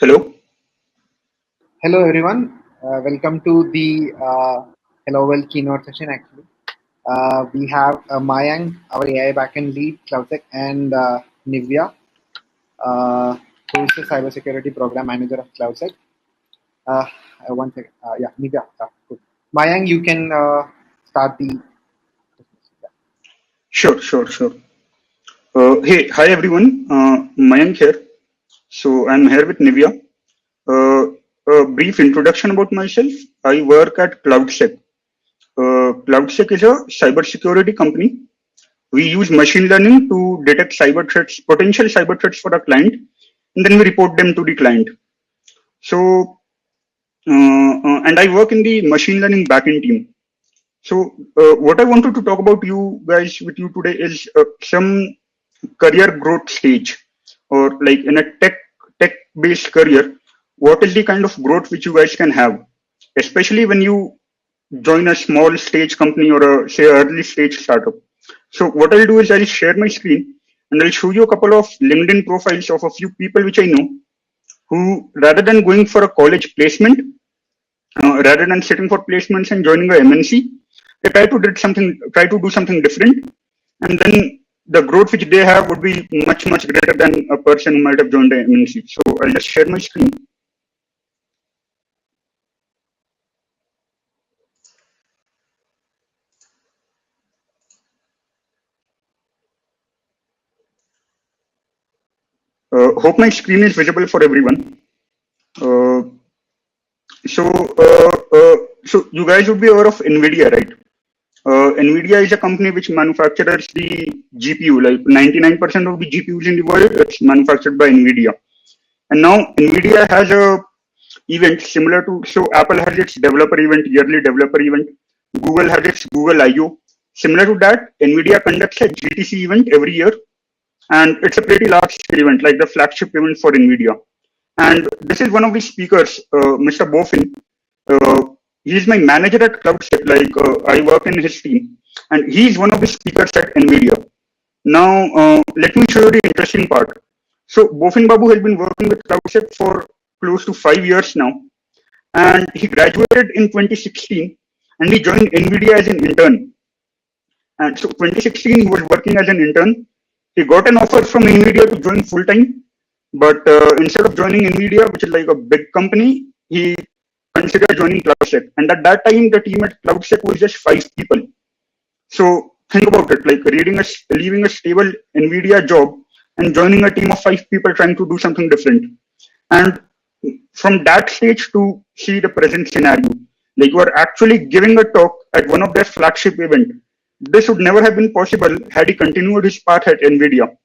Hello. Hello everyone, welcome to the Hello World Keynote session. Actually, we have Mayank, our AI backend lead, CloudSEK, and Nivya, uh, who is the Cybersecurity Program Manager of CloudSEK. Uh, One second, yeah, Nivya, good. Mayank, you can start the. Sure. Hey, hi everyone. Mayank here. So I'm here with Nivya. Uh, a brief introduction about myself. I work at CloudSEK. CloudSEK is a cybersecurity company. We use machine learning to detect cyber threats, potential cyber threats for a client, and then we report them to the client. So, and I work in the machine learning backend team. So, what I wanted to talk about you guys with you today is some career growth stage, or like in a tech based career, what is the kind of growth which you guys can have, especially when you join a small stage company or a say early stage startup. So what I'll do is I'll share my screen and I'll show you a couple of LinkedIn profiles of a few people which I know who, rather than going for a college placement, rather than sitting for placements and joining a MNC, they try to do something different, and then the growth which they have would be much greater than a person who might have joined the MNC. So I'll just share my screen. Hope my screen is visible for everyone. Uh, so, uh, uh, so you guys would be aware of NVIDIA, right? NVIDIA is a company which manufactures the GPU. Like 99% of the GPUs in the world, it's manufactured by NVIDIA. And now NVIDIA has a event similar to, so Apple has its developer event, yearly developer event. Google has its Google I/O. Similar to that, NVIDIA conducts a GTC event every year, and it's a pretty large scale event, like the flagship event for NVIDIA. And this is one of the speakers, Mr. Bofin. He's my manager at CloudSEK. Like I work in his team, and he's one of the speakers at NVIDIA. Now, let me show you the interesting part. So, Bofin Babu has been working with CloudSEK for close to 5 years now, and he graduated in 2016, and he joined NVIDIA as an intern. And so, 2016, he was working as an intern. He got an offer from NVIDIA to join full time, but instead of joining NVIDIA, which is like a big company, he considered joining CloudSEK. And at that time, the team at CloudSEK was just 5 people. So think about it, like leaving a stable NVIDIA job and joining a team of 5 people trying to do something different. And from that stage to see the present scenario, like you are actually giving a talk at one of their flagship event. This would never have been possible had he continued his path at NVIDIA.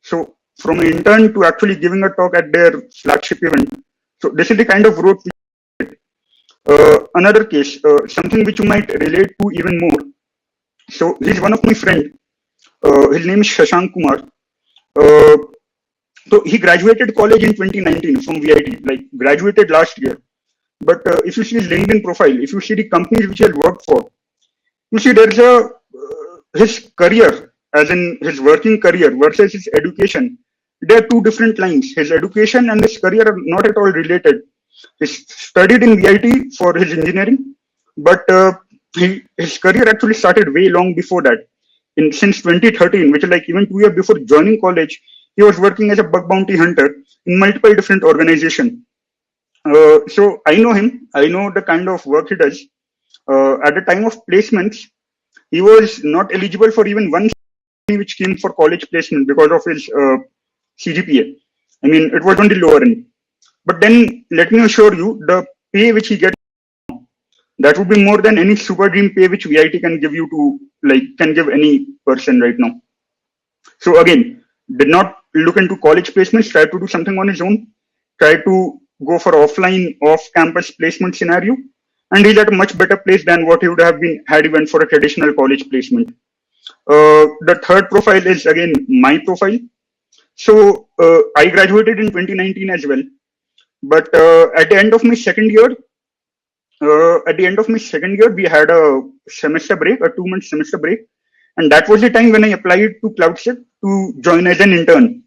So from an intern to actually giving a talk at their flagship event. So this is the kind of growth. Another case, something which you might relate to even more. So he's one of my friend. His name is Shashank Kumar. Uh, so he graduated college in 2019 from VIT, like graduated last year. But if you see his LinkedIn profile, if you see the companies which he has worked for, you see there's a his career, as in his working career versus his education. There are two different lines. His education and his career are not at all related. He studied in VIT for his engineering, but his career actually started way long before that. Since 2013, which is like even 2 years before joining college, he was working as a bug bounty hunter in multiple different organizations. So I know him. I know the kind of work he does. At the time of placements, he was not eligible for even one which came for college placement because of his CGPA. I mean, it was on the lower end. But then let me assure you, the pay which he gets, that would be more than any super dream pay which VIT can give you to, like, can give any person right now. So again, did not look into college placements, tried to do something on his own, tried to go for offline, off-campus placement scenario, and he's at a much better place than what he would have been had he went for a traditional college placement. The third profile is again my profile. So I graduated in 2019 as well, but at the end of my second year, we had a semester break, a 2 month semester break, and that was the time when I applied to CloudSEK to join as an intern.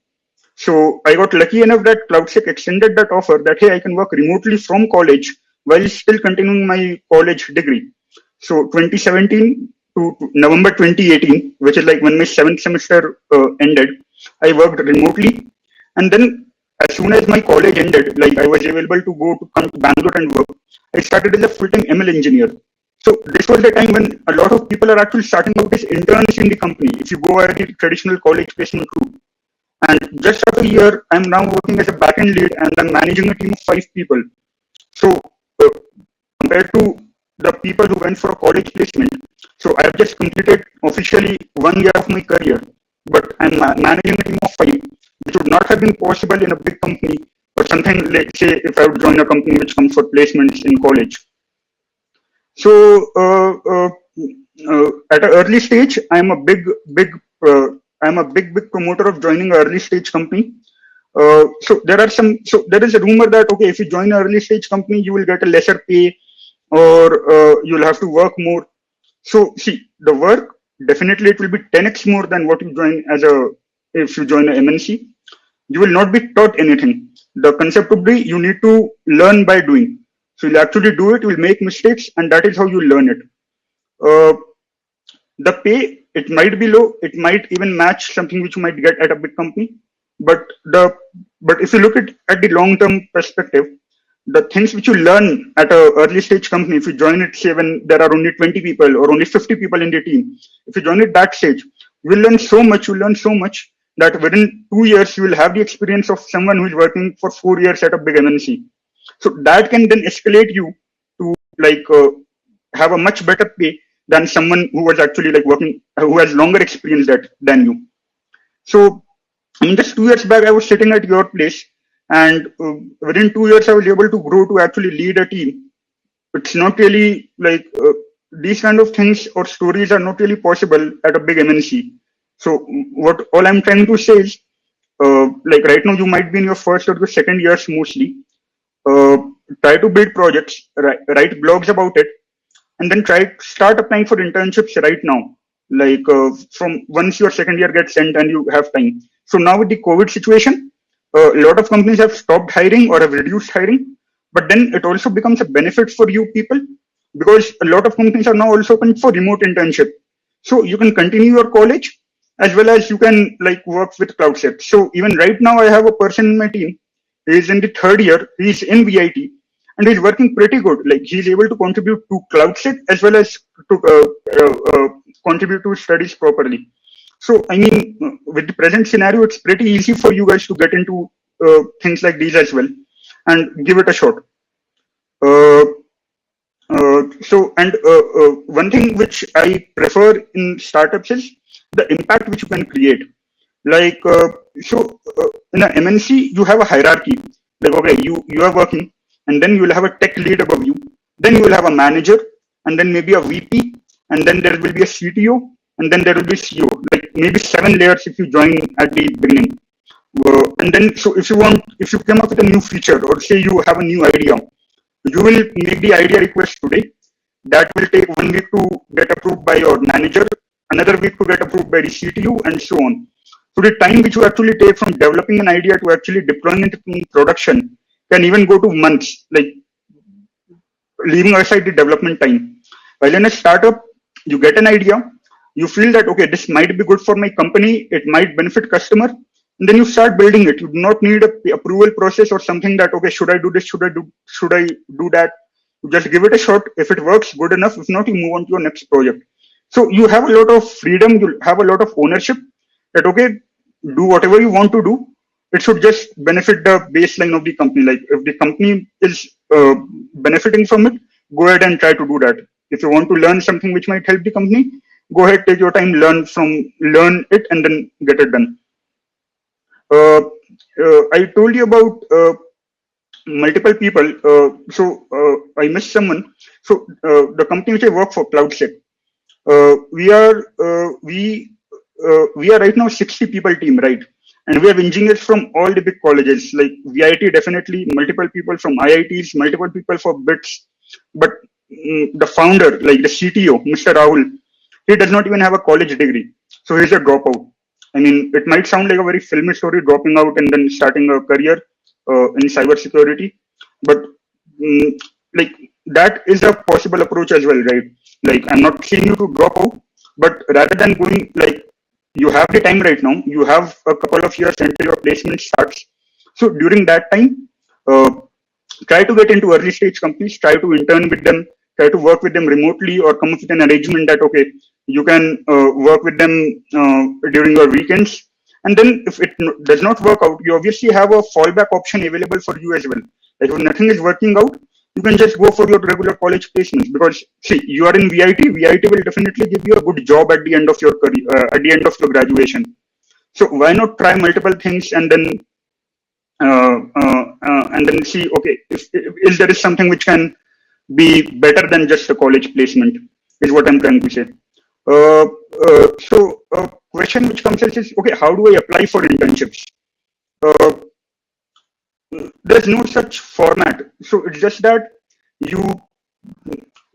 So I got lucky enough that CloudSEK extended that offer that, hey, I can work remotely from college while still continuing my college degree. So 2017 to November 2018, which is like when my seventh semester ended, I worked remotely. And then as soon as my college ended, like I was available to come to Bangalore and work, I started as a full-time ML engineer. So this was the time when a lot of people are actually starting out as interns in the company. If you go at the traditional college placement route, and just after a year, I'm now working as a backend lead and I'm managing a team of 5 people. So uh, compared to the people who went for a college placement, so I've just completed officially 1 year of my career, but I'm managing a team of 5, which would not have been possible in a big company or something like, say, if I would join a company which comes for placements in college. So at an early stage, I'm a big promoter of joining an early stage company. So there is a rumor that, okay, if you join an early stage company, you will get a lesser pay or you'll have to work more. So see, the work, definitely it will be 10x more than what you join if you join a MNC. You will not be taught anything. The concept would be you need to learn by doing. So you'll actually do it, you'll make mistakes, and that is how you learn it. Uh, the pay, it might be low, it might even match something which you might get at a big company. But but if you look at the long term perspective, the things which you learn at a early stage company, if you join it, say when there are only 20 people or only 50 people in the team, if you join it that stage, you will learn so much that within 2 years, you will have the experience of someone who is working for 4 years at a big MNC. So that can then escalate you to like have a much better pay than someone who was actually like working, who has longer experience than you. So I mean, just 2 years back, I was sitting at your place, and within 2 years, I was able to grow to actually lead a team. It's not really like these kind of things or stories are not really possible at a big MNC. So what all I'm trying to say is, like right now, you might be in your first or the second years mostly. Uh, Try to build projects, write blogs about it, and then start applying for internships right now, like from once your second year gets sent and you have time. So now with the COVID situation, a lot of companies have stopped hiring or have reduced hiring, but then it also becomes a benefit for you people because a lot of companies are now also open for remote internship. So you can continue your college as well as you can like work with CloudSEK. So even right now I have a person in my team. He is in the third year. He's in VIT and he's working pretty good. Like he's able to contribute to CloudSEK as well as to contribute to studies properly. So I mean, with the present scenario, it's pretty easy for you guys to get into things like these as well, and give it a shot. Uh, One thing which I prefer in startups is the impact which you can create. Like in a MNC, you have a hierarchy. Like okay, you are working, and then you will have a tech lead above you. Then you will have a manager, and then maybe a VP, and then there will be a CTO, and then there will be CEO. Like maybe 7 layers if you join at the beginning. And then so if you come up with a new feature or say you have a new idea, you will make the idea request today. That will take 1 week to get approved by your manager, another week to get approved by the CTO, and so on. So the time which you actually take from developing an idea to actually deploying it in production can even go to months, like leaving aside the development time. While in a startup, you get an idea, you feel that okay, this might be good for my company, it might benefit customer, and then you start building it. You do not need a approval process or something that okay, should I do this, should I do that? You just give it a shot. If it works, good enough. If not, you move on to your next project. So you have a lot of freedom, you have a lot of ownership that okay, do whatever you want to do. It should just benefit the baseline of the company. Like if the company is benefiting from it, go ahead and try to do that. If you want to learn something which might help the company, go ahead, take your time, learn it, and then get it done. Uh, I told you about multiple people. I missed someone. So the company which I work for, CloudSEK, we are right now 60 people team, right? And we have engineers from all the big colleges, like VIT definitely, multiple people from IITs, multiple people for BITS. But the founder, like the CTO, Mr. Rahul, he does not even have a college degree. So he's a dropout. I mean, it might sound like a very filmy story, dropping out and then starting a career in cybersecurity, but mm, like that is a possible approach as well, right? Like, I'm not saying you to drop out, but rather than going like, you have the time right now, you have a couple of years until your placement starts. So during that time, uh, try to get into early stage companies, try to intern with them, try to work with them remotely, or come up with an arrangement that okay, you can work with them during your weekends. And then if it does not work out, you obviously have a fallback option available for you as well. Like if nothing is working out, you can just go for your regular college placements, because see, you are in VIT. VIT will definitely give you a good job at the end of your career, at the end of your graduation. So why not try multiple things and then see, okay, if there is something which can be better than just a college placement, is what I'm trying to say. So a question which comes is, okay, how do I apply for internships? Uh, there's no such format. So it's just that you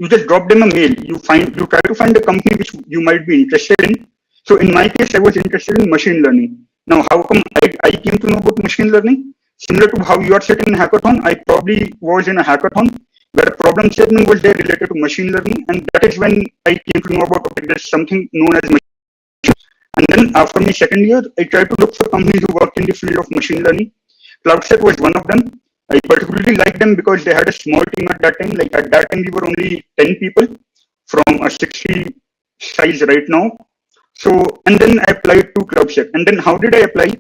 you just drop them a mail. You try to find a company which you might be interested in. So in my case, I was interested in machine learning. Now, how come I came to know about machine learning? Similar to how you are sitting in a hackathon, I probably was in a hackathon where a problem statement was there related to machine learning, and that is when I came to know about, okay, there's something known as machine. And then after my second year, I tried to look for companies who work in the field of machine learning. CloudSEK was one of them. I particularly liked them because they had a small team at that time. Like at that time, we were only 10 people from a 60 size right now. So, and then I applied to CloudSEK. And then how did I apply?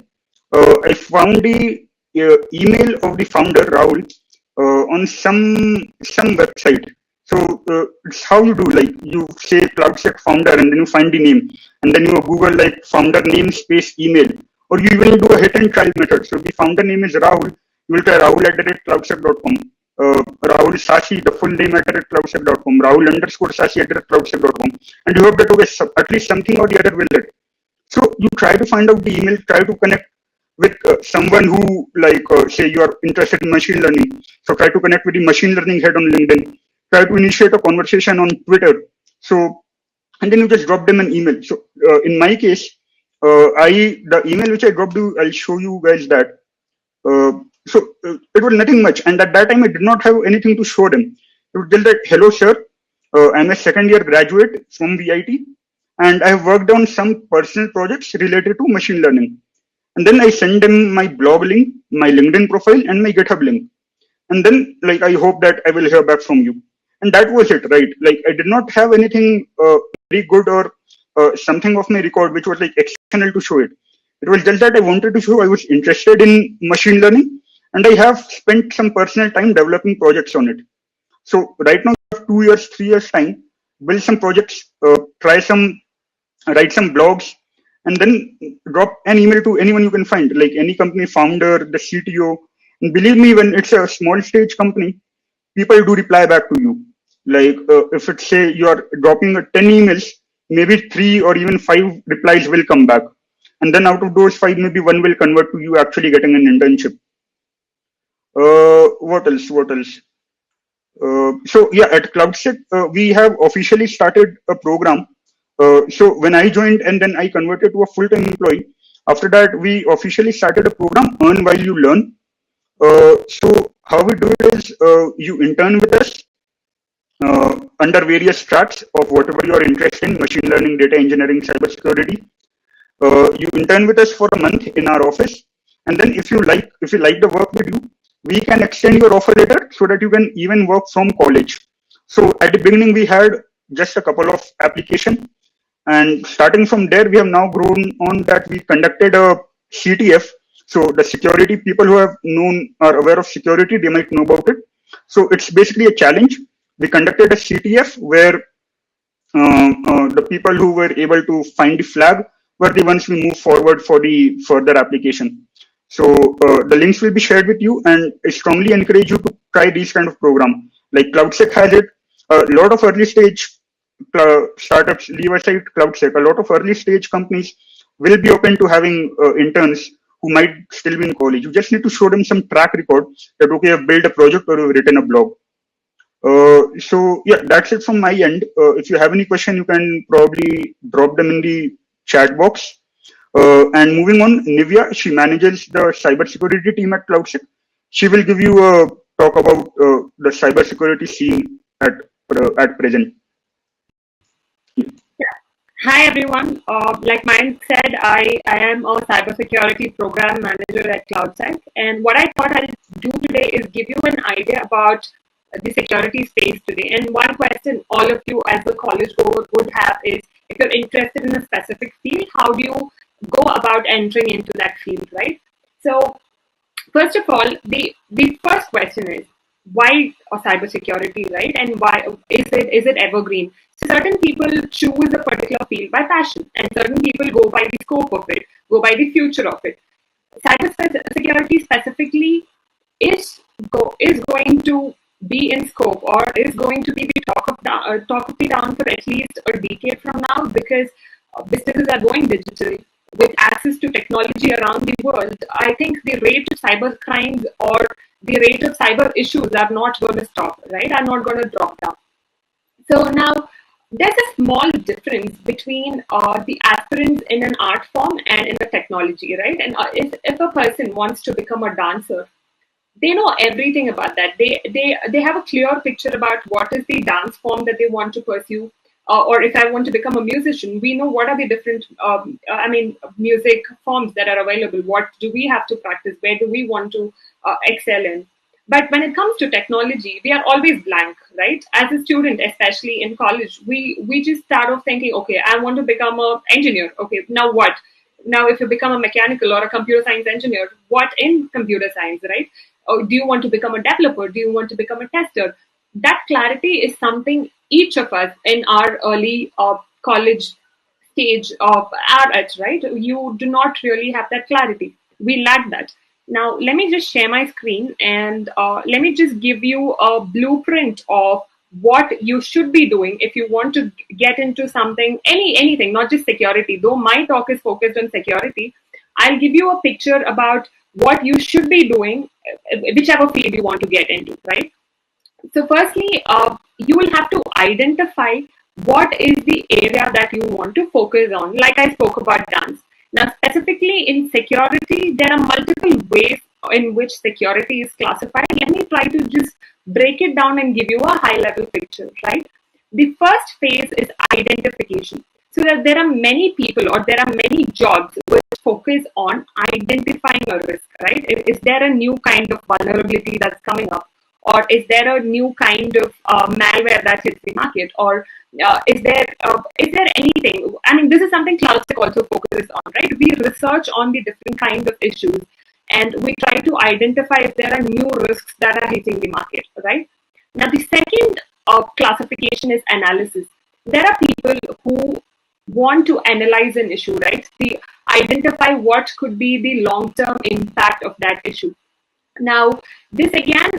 I found the email of the founder, Rahul, on some website. So it's how you do, like you say CloudSEK founder and then you find the name, and then you Google like founder name space email, or you even do a hit and try method. So the founder name is Rahul. You will try Rahul at cloudsec.com. Rahul Sashi, the full name at cloudsec.com. Rahul underscore Sashi at cloudsec.com. And you hope that okay, at least something or the other will hit. So you try to find out the email, try to connect with someone who like say you are interested in machine learning. So try to connect with the machine learning head on LinkedIn. Try to initiate a conversation on Twitter. So and then you just drop them an email. So in my case, the email which I dropped you, I'll show you guys that. It was nothing much, and at that time I did not have anything to show them. It was just that, hello sir, I'm a second year graduate from VIT, and I have worked on some personal projects related to machine learning. And then I send them my blog link, my LinkedIn profile, and my GitHub link. And then like I hope that I will hear back from you. And that was it, right? Like I did not have anything very good or something of my record which was like exceptional to show it. It was just that I wanted to show I was interested in machine learning, and I have spent some personal time developing projects on it. So right now, I have 2 years, 3 years time, build some projects, write some blogs, and then drop an email to anyone you can find, like any company founder, the CTO. And believe me, when it's a small stage company, people do reply back to you. Like if it's say you are dropping 10 emails, maybe 3 or even 5 replies will come back. And then out of those 5, maybe 1 will convert to you actually getting an internship. What else? What else? So yeah, at CloudSEK, we have officially started a program. So when I joined and then I converted to a full-time employee, after that we officially started a program, Earn While You Learn. So how we do it is you intern with us under various tracks of whatever you are interested in, machine learning, data engineering, cybersecurity. You intern with us for a month in our office, and then if you like the work we do, we can extend your offer letter so that you can even work from college. So at the beginning we had just a couple of applications, and starting from there we have now grown on that. We conducted a CTF. So the security people who are aware of security, they might know about it. So it's basically a challenge. We conducted a CTF where the people who were able to find the flag were the ones we move forward for the further application. So the links will be shared with you, and I strongly encourage you to try these kind of program. Like CloudSEK has it. A lot of early stage startups, leave aside CloudSEK, a lot of early stage companies will be open to having interns who might still be in college. You just need to show them some track record that, okay, I've built a project or you've written a blog. So yeah, that's it from my end. If you have any question, you can probably drop them in the chat box. And moving on, Nivya, she manages the cybersecurity team at CloudSEK. She will give you a talk about the cybersecurity scene at present. Hi everyone. Like Mayank said, I am a cybersecurity program manager at CloudSEC, and what I thought I'll do today is give you an idea about the security space today. And one question all of you as a college goer would have is, if you're interested in a specific field, how do you go about entering into that field, right? So first of all, the first question is why cybersecurity, right? And why is it evergreen? So certain people choose a particular field by passion, and certain people go by the scope of it, go by the future of it. Cybersecurity specifically is going to be in scope, or is going to be the talk of the town for at least a decade from now, because businesses are going digital with access to technology around the world. I think the rate of cyber crimes or the rate of cyber issues are not going to stop, right? Are not going to drop down. So now there's a small difference between the aspirants in an art form and in a technology, right? And if a person wants to become a dancer, they know everything about that. They have a clear picture about what is the dance form that they want to pursue. Or if I want to become a musician, we know what are the different music forms that are available. What do we have to practice? Where do we want to excel in? But when it comes to technology, we are always blank, right? As a student, especially in college, we just start off thinking, okay, I want to become an engineer. Okay, now what? Now, if you become a mechanical or a computer science engineer, what in computer science, right? Or do you want to become a developer? Do you want to become a tester? That clarity is something each of us in our early college stage are at, right? You do not really have that clarity. We lack that. Now, let me just share my screen, and let me just give you a blueprint of what you should be doing if you want to get into something, anything, not just security. Though my talk is focused on security, I'll give you a picture about what you should be doing, whichever field you want to get into, right? So, firstly, you will have to identify what is the area that you want to focus on. Like I spoke about dance. Now, specifically in security, there are multiple ways in which security is classified. Let me try to just break it down and give you a high level picture, right? The first phase is identification. So that there are many people or there are many jobs which focus on identifying a risk, right? Is there a new kind of vulnerability that's coming up? Or is there a new kind of malware that hits the market? Or is there anything? I mean, this is something CloudSEK also focuses on, right? We research on the different kind of issues, and we try to identify if there are new risks that are hitting the market, right? Now, the second classification is analysis. There are people who want to analyze an issue, right? They identify what could be the long-term impact of that issue. Now, this again,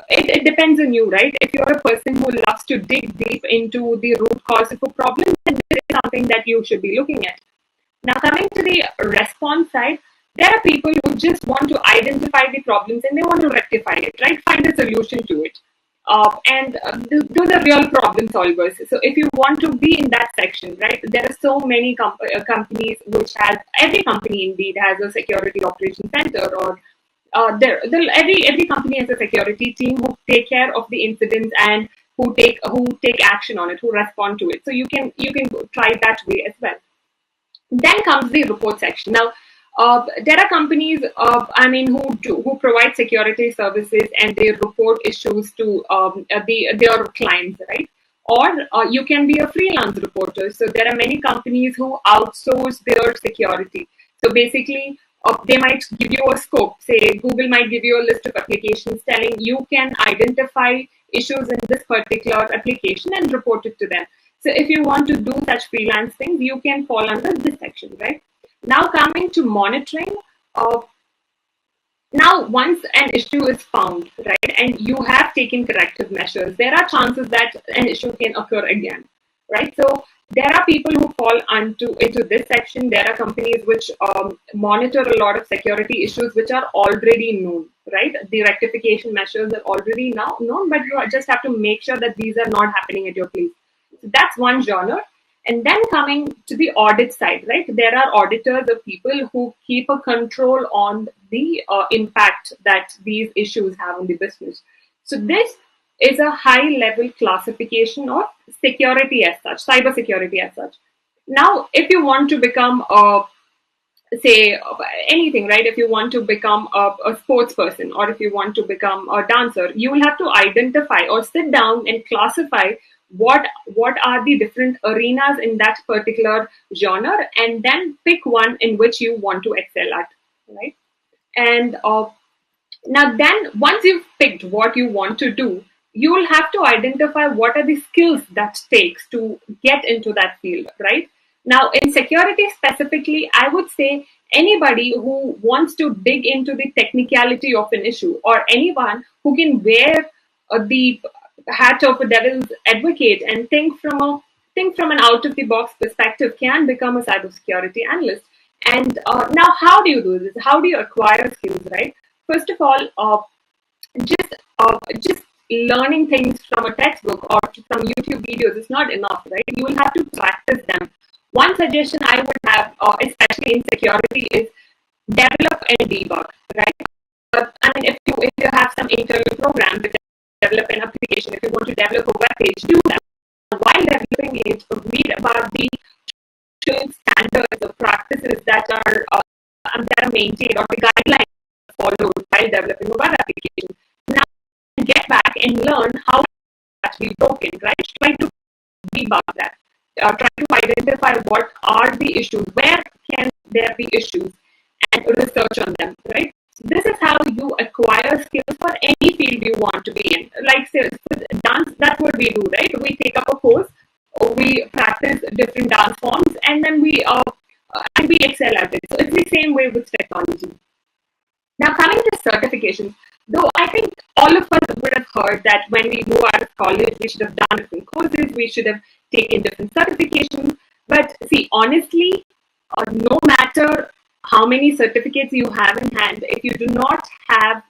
it depends on you, right? If you're a person who loves to dig deep into the root cause of a problem, then this is something that you should be looking at. Now, coming to the response side, there are people who just want to identify the problems and they want to rectify it, right? Find a solution to it. Those are real problem solvers. So if you want to be in that section, right, there are so many companies which has, every company indeed has a security operations center, or every company has a security team who take care of the incidents and who take action on it, who respond to it. So you can try that way as well. Then comes the report section. Now, there are companies, who provide security services and they report issues to their clients, right? Or you can be a freelance reporter. So there are many companies who outsource their security. So basically, they might give you a scope. Say Google might give you a list of applications telling you can identify issues in this particular application and report it to them. So if you want to do such freelance things, you can fall under this section, right? Now coming to monitoring. Now, once an issue is found, right, and you have taken corrective measures, there are chances that an issue can occur again, right? So there are people who fall into this section. There are companies which monitor a lot of security issues which are already known, right? The rectification measures are already now known, but you just have to make sure that these are not happening at your place. So that's one genre. And then coming to the audit side, right? There are auditors or people who keep a control on the impact that these issues have on the business. So this is a high level classification of security as such, cyber security as such. Now, if you want to become a say anything, right? If you want to become a sports person, or if you want to become a dancer, you will have to identify or sit down and classify what are the different arenas in that particular genre, and then pick one in which you want to excel at, right? And now, then once you've picked what you want to do, you will have to identify what are the skills that takes to get into that field, right? Now, in security specifically, I would say anybody who wants to dig into the technicality of an issue, or anyone who can wear the hat of a devil's advocate and think from an out of the box perspective, can become a cybersecurity analyst. And now, how do you do this? How do you acquire skills, right? First of all, just learning things from a textbook or from YouTube videos is not enough, right? You will have to practice them. One suggestion I would have, especially in security, is develop and debug, right? I mean, if you have some internal program to develop an application, if you want to develop a web page, do that. While developing it, read about the standards or practices that are maintained, or the guidelines followed while developing a web application. Now, get back and learn how it's actually broken, right? Try to debug that. Try to identify what are the issues, where can there be issues, and research on them, right? So this is how you acquire skills for any field you want to be in. Like, say, with dance, that's what we do, right? We take up a course, we practice different dance forms, and then we excel at it. So it's the same way with technology. Now, coming to certifications, though I think all of us would have heard that when we move out of college, we should have done different courses, we should have taken different certifications. But see, honestly, no matter how many certificates you have in hand, if you do not have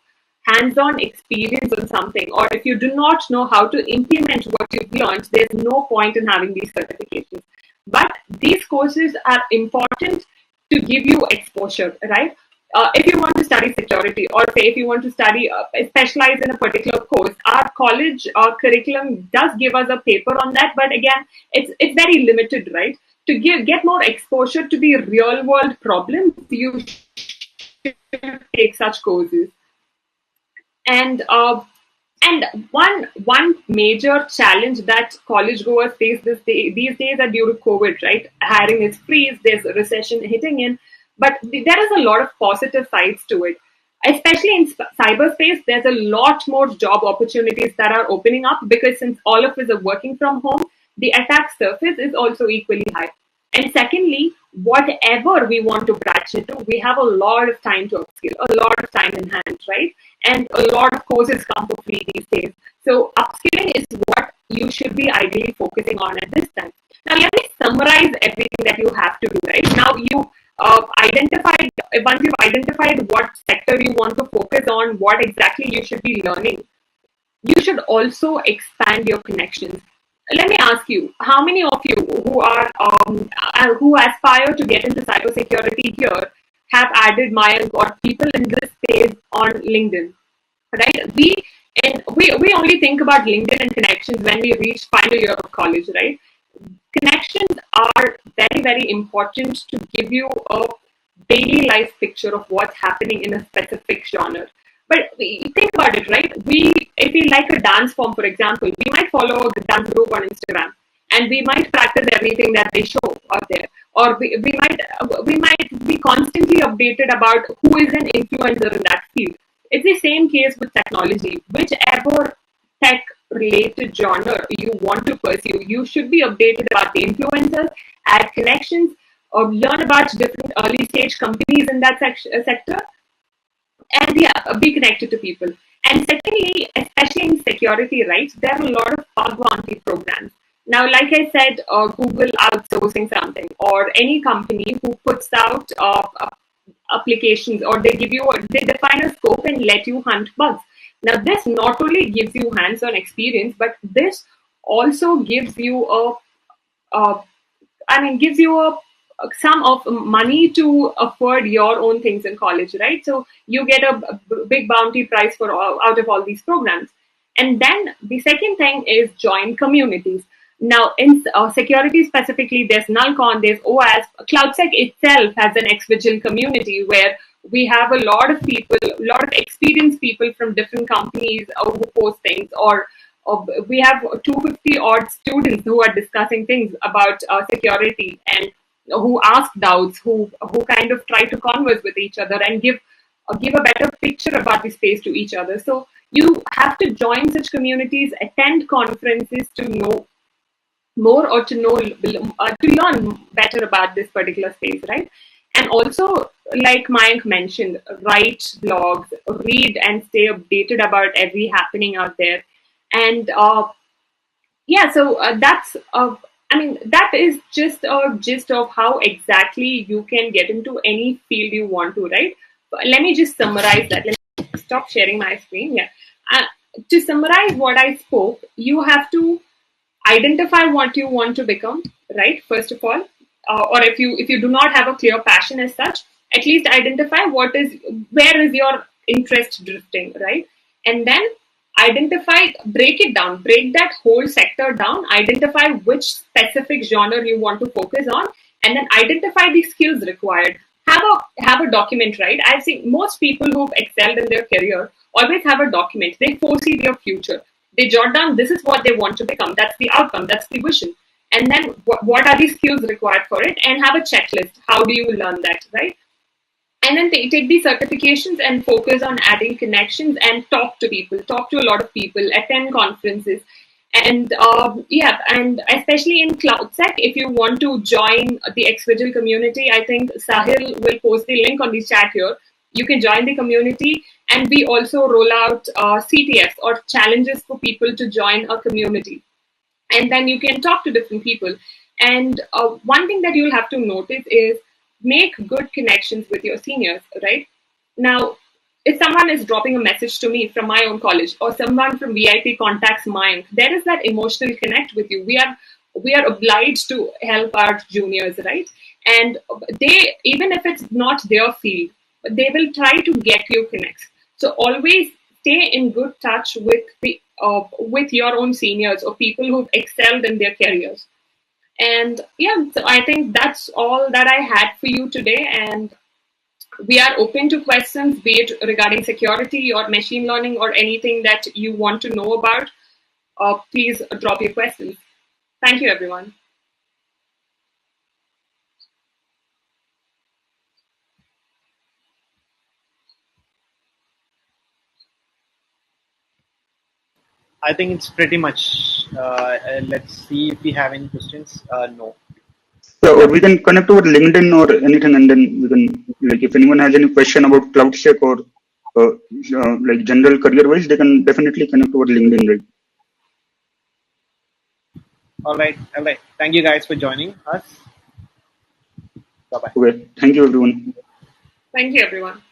hands-on experience on something, or if you do not know how to implement what you've learned, there's no point in having these certifications. But these courses are important to give you exposure, right? If you want to study security, or say if you want to study specialize in a particular course, our college curriculum does give us a paper on that, but again, it's very limited, right? To get more exposure to the real world problems, you should take such courses. And one major challenge that college goers face these days are due to COVID, right? Hiring is freeze, there's a recession hitting in, but there is a lot of positive sides to it. Especially in cyberspace, there's a lot more job opportunities that are opening up, because since all of us are working from home, the attack surface is also equally high. And secondly, whatever we want to branch into, we have a lot of time to upskill, a lot of time in hand, right? And a lot of courses come for free these days. So upskilling is what you should be ideally focusing on at this time. Now, let me summarize everything that you have to do, right? Now, once you've identified what sector you want to focus on, what exactly you should be learning, you should also expand your connections. Let me ask you, how many of you who aspire to get into cybersecurity here have added Mayank or people in this space on LinkedIn? Right? We only think about LinkedIn and connections when we reach final year of college, right? Connections are very, very important to give you a daily life picture of what's happening in a specific genre. But think about it, right? If we like a dance form, for example, we might follow the dance group on Instagram, and we might practice everything that they show out there. Or we might be constantly updated about who is an influencer in that field. It's the same case with technology. Whichever tech related genre you want to pursue, you should be updated about the influencers, add connections, or learn about different early stage companies in that sector, and be connected to people. And secondly, especially in security, right, there are a lot of bug bounty programs. Now, like I said, Google outsourcing something, or any company who puts out applications, or they define a scope and let you hunt bugs. Now, this not only gives you hands-on experience, but this also gives you a gives you a sum of money to afford your own things in college, right? So you get a big bounty prize for out of all these programs. And then the second thing is join communities. Now, in security specifically, there's Nullcon, there's OAS. CloudSEC itself has an ex-Vigil community where we have a lot of people, a lot of experienced people from different companies who post things, or we have 250 odd students who are discussing things about security, and who ask doubts, who kind of try to converse with each other and give a better picture about the space to each other. So you have to join such communities, attend conferences to know more, or to learn better about this particular space, right? And also, like Mayank mentioned, write blogs, read and stay updated about every happening out there. And yeah, so that is just a gist of how exactly you can get into any field you want to, right? Let me just summarize that. Let me stop sharing my screen. Yeah. To summarize what I spoke, you have to identify what you want to become, right? First of all, or if you do not have a clear passion as such, at least identify where is your interest drifting, right? And then break it down, break that whole sector down, identify which specific genre you want to focus on, and then identify the skills required. Have a document, right? I've seen most people who've excelled in their career always have a document. They foresee their future. They jot down, this is what they want to become. That's the outcome. That's the vision. And then what are the skills required for it? And have a checklist. How do you learn that, right? And then take the certifications and focus on adding connections and talk to people, talk to a lot of people, attend conferences. And and especially in CloudSEC, if you want to join the ex-Vigil community, I think Sahil will post the link on the chat here. You can join the community, and we also roll out CTFs, or challenges for people to join a community. And then you can talk to different people. And one thing that you'll have to notice is make good connections with your seniors, right? Now, if someone is dropping a message to me from my own college, or someone from VIP contacts mine, there is that emotional connect with you. We are obliged to help our juniors, right? And they, even if it's not their field, they will try to get you connects. So always stay in good touch with your own seniors, or people who've excelled in their careers. And yeah, so I think that's all that I had for you today. And we are open to questions, be it regarding security or machine learning or anything that you want to know about. Please drop your questions. Thank you, everyone. I think it's pretty much. Let's see if we have any questions. No. Yeah, or we can connect over LinkedIn or anything, and then we can, like, if anyone has any question about CloudSEC or like general career-wise, they can definitely connect over LinkedIn, right? All right. Thank you guys for joining us. Bye-bye. Okay. Thank you, everyone. Thank you, everyone.